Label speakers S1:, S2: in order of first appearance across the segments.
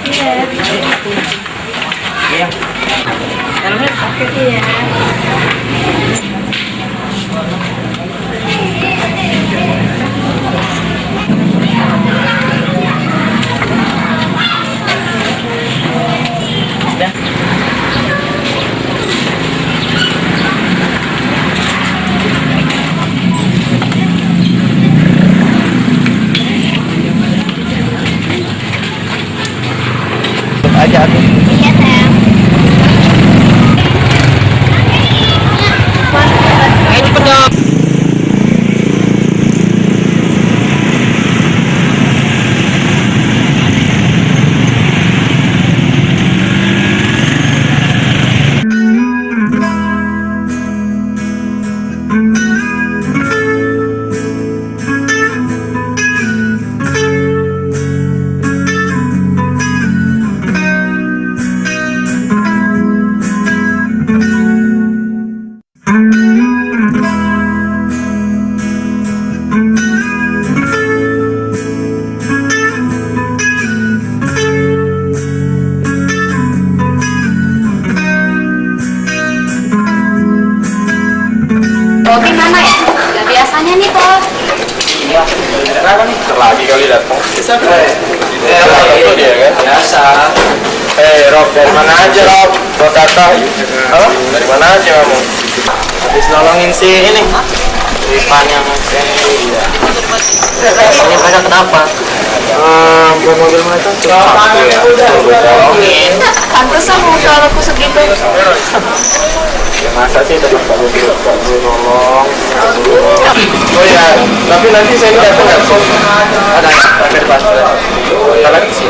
S1: Iya.
S2: Iya. Helmnya pakai.
S1: Iya.
S2: Aja tuh.
S1: Iya, sayang.
S2: Ini pedang.
S1: Robi mana ya? Gak biasanya nih, Pop.
S2: Iya. Kenapa nih?
S3: Lagi kali datang.
S2: Itu dia kan. Biasa.
S3: Rob, dari mana aja Rob? Rob Tata. Halo? Dari mana aja kamu?
S2: Habis nolongin si ini. Ipan yang ini pada kenapa? Buat mobil mereka tolongin.
S1: Pantesan muka aku segitu.
S3: Ya masa sih tadi Pak Gue nolong. Oh iya, tapi nanti saya datang nggak sih?
S2: Ada
S3: Sampai depan. Kita lagi sih.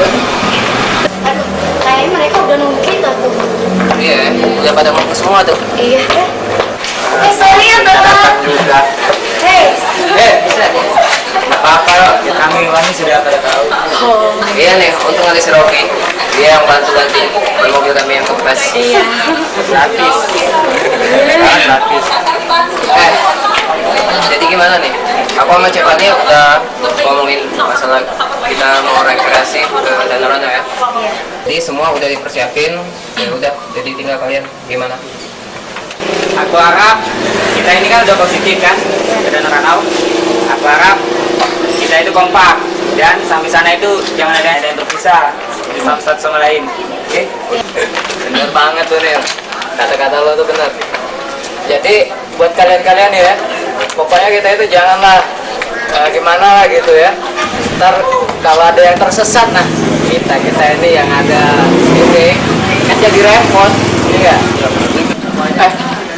S1: Aduh, kayaknya mereka udah nunggu kita tuh.
S2: Iya, udah pada mau ke semua tuh.
S1: Iya. Sorry ya, Bang.
S3: Juga.
S2: Bisa. Apa-apa, kami wangi sudah pada tahu. Iya nih, untung ada si Rocky. Dia yang bantu gantiin ban mobil kami yang kempes.
S1: Iya.
S2: Gratis. Gratis. Jadi gimana nih? Aku sama Cepatnya udah ngomongin masalah kita mau rekreasi ke Danau Rano ya.
S1: Iya.
S2: Jadi semua udah dipersiapin. Ya udah, jadi tinggal kalian gimana?
S4: Aku harap kita ini kan udah positif kan ke Danau Ranau. Aku harap kita itu kompak dan sampai sana itu jangan ada yang berpisah satu sama lain. Oke?
S2: Bener banget tuh Ril. Kata-kata lo tuh bener. Jadi buat kalian-kalian ya, pokoknya kita itu janganlah gimana lah gitu ya. Ntar kalau ada yang tersesat, nah kita ini yang ada ini kan jadi repot, iya nggak?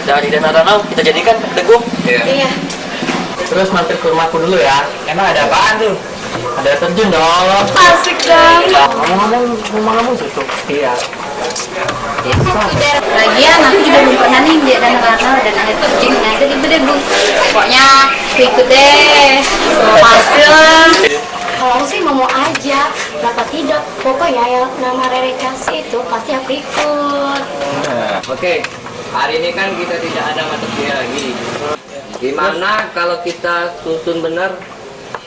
S2: Dari Danau Ranau kita jadikan teguh.
S1: Iya.
S2: Terus mampir ke rumahku dulu ya. Emang ada apaan tuh? Ada terjun dong.
S1: Asik dong.
S2: Ngomong-ngomong rumah kamu situ. Iya.
S1: Lagian aku juga belum pernah nih di Danau Ranau dan air terjun aja gitu deh, Bu. Pokoknya aku ikut deh. Pasti lah. Kalau aku sih mau aja, kenapa tidak? Pokoknya yang nama rekreasi itu pasti aku ikut.
S2: Oke. Hari ini kan kita tidak ada mata kuliah lagi. Gimana kalau kita susun benar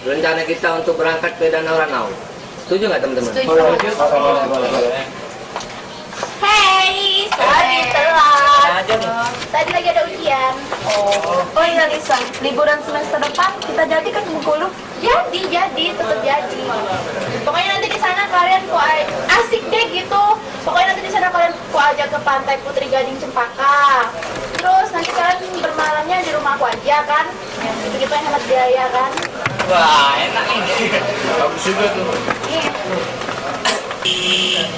S2: rencana kita untuk berangkat ke Danau Ranau? Setuju nggak teman-teman?
S1: Setuju. Hey, sorry telat. Tadi lagi ada ujian.
S5: Oh iya Lisa, liburan semester depan kita jadi kan ke Bengkulu?
S1: Jadi, tetap jadi. Pokoknya nanti di sana kalian asik deh gitu. Pokoknya nanti di sana kalian ajak ke pantai Putri Gading Cempaka. Terus nanti kalian bermalamnya di rumah aku aja kan? Gitu-gitu yang hemat biaya kan?
S4: Wah, enak ini. Bagus juga tuh.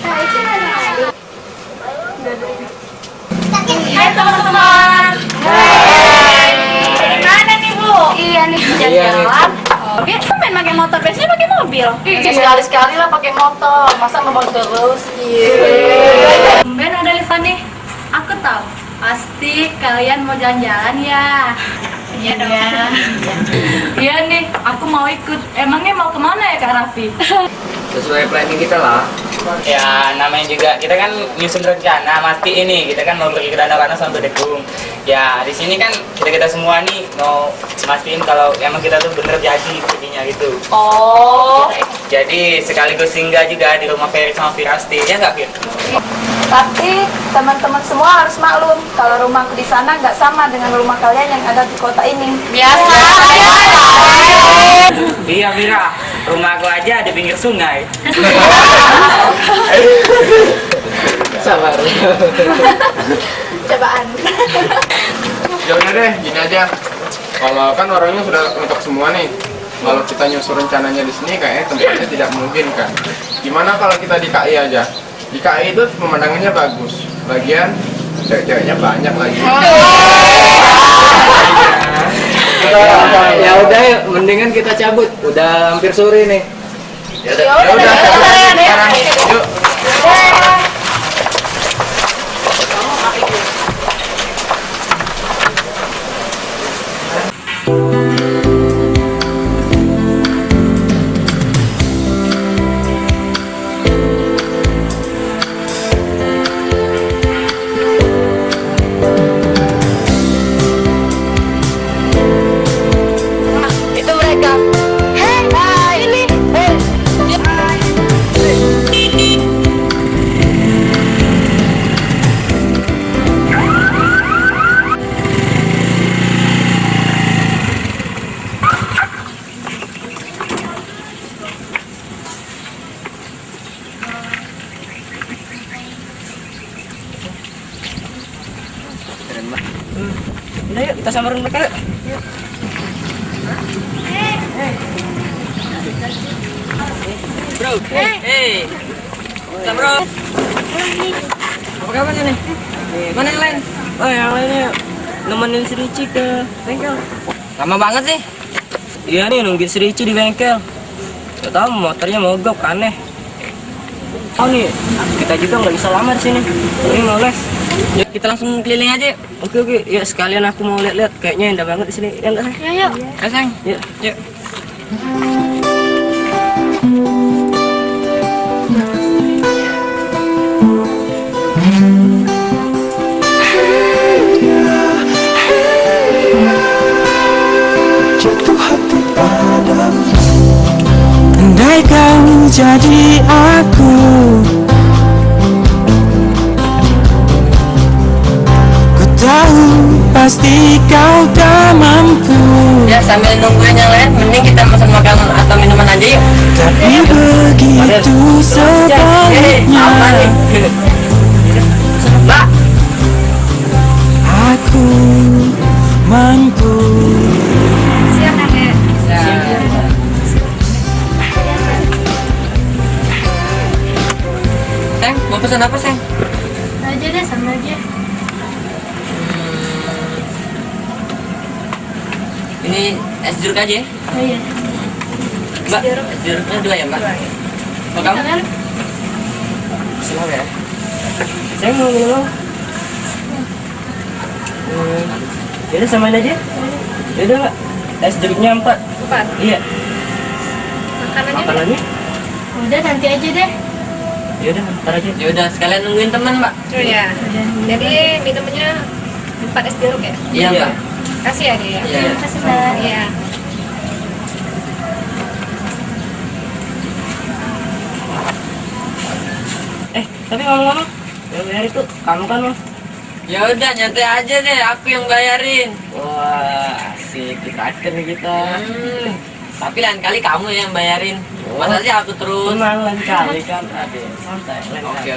S1: Nah, itu mana?
S5: Hai teman-teman.
S1: Hai.
S5: Mana nih Bu?
S1: Iya nih
S5: Jalan-jalan. Biasa main pakai motor, biasanya pakai mobil.
S1: sekali-sekali lah pakai motor. Masa ngebang terus?
S5: Ben ada Lisa nih. Aku tahu. Pasti kalian mau jalan-jalan ya. Iya dong. Iya nih, aku mau ikut. Emangnya mau kemana ya Kak Raffi?
S2: Sesuai planning kita lah.
S4: Ya namanya juga kita kan nyusun rencana pasti ini kita kan mau pergi ke Danau Ranau sampai Dekung. Ya di sini kan kita semua nih mau mastiin kalau emang kita tuh bener jadi perginya gitu.
S5: Oh.
S4: Jadi sekaligus singgah juga di rumah Ferry sama Firasti, ya nggak Fir?
S5: Tapi teman-teman semua harus maklum kalau rumahku di sana nggak sama dengan rumah kalian yang ada di kota ini. Biasa.
S4: Iya Fira, rumah aku aja di pinggir sungai.
S2: Sabar.
S1: Cobaan.
S3: Ya udah deh, gini aja. Kalau kan orangnya sudah lengkap semua nih. Kalau kita nyusun rencananya di sini kayaknya tempatnya tidak memungkinkan. Gimana kalau kita di KI aja? Di KI itu pemandangannya bagus. Lagian cewek-ceweknya banyak lagi.
S2: Ya udah, yuk, mendingan kita cabut. Udah hampir sore nih.
S3: Ya udah, sekarang yuk.
S5: Itu mereka. Hei, ini.
S4: Udah yuk, kita samperin mereka yuk. Bro, hey, bro. Apa kabarnya nih? Mana yang lain? Oh, yang lainnya nemenin si Ricci ke bengkel. Lama banget sih. Iya nih, nungguin si Ricci di bengkel. Gak tau motornya mogok, aneh. Oh nih, kita juga nggak bisa lama di sini. Ini mau les. Yuk kita langsung keliling aja. Oke, ya sekalian aku mau lihat-lihat. Kayaknya indah banget di sini. Ya enggak sih?
S5: Yuk.
S4: Ya sayang. Yuk.
S6: Jatuh hati padamu. Andai kau jadi aku, ku tahu pasti kau tak mampu.
S4: Ya sambil nungguin yang lain, mending kita pesan makanan atau minuman aja yuk.
S6: Tapi begitu sebaliknya,
S4: Mbak.
S6: aku mampu.
S5: Siap, Kakek.
S4: Seng, mau pesan apa, Seng?
S5: Aja deh, sama aja.
S4: Ini es jeruk aja ya?
S5: Oh iya.
S4: Mbak, es jeruknya 2 ya, Mbak? Mau kamu? Silakan ya. Saya mau minum. Yaudah samain aja. Yaudah Mbak, es jeruknya 4.
S5: 4.
S4: Iya.
S5: Makanannya?
S4: Makanannya?
S5: Udah nanti aja deh.
S4: Yaudah, ntar aja. Yaudah, sekalian nungguin teman Mbak.
S7: Oh ya, jadi minumannya 4 es jeruk ya?
S4: Iya Mbak.
S7: Kasih ya dia.
S4: Iya.
S5: Terima kasih, Mbak.
S7: Iya.
S4: Tapi ngomong-ngomong, yang bayar itu kamu kan Mas? Ya udah nyantai aja deh, aku yang bayarin. Wah, asik kita nih kita. Tapi lain kali kamu yang bayarin. Masa sih aku terus? Tenang lain kali kan. Aduh, santai. Oke.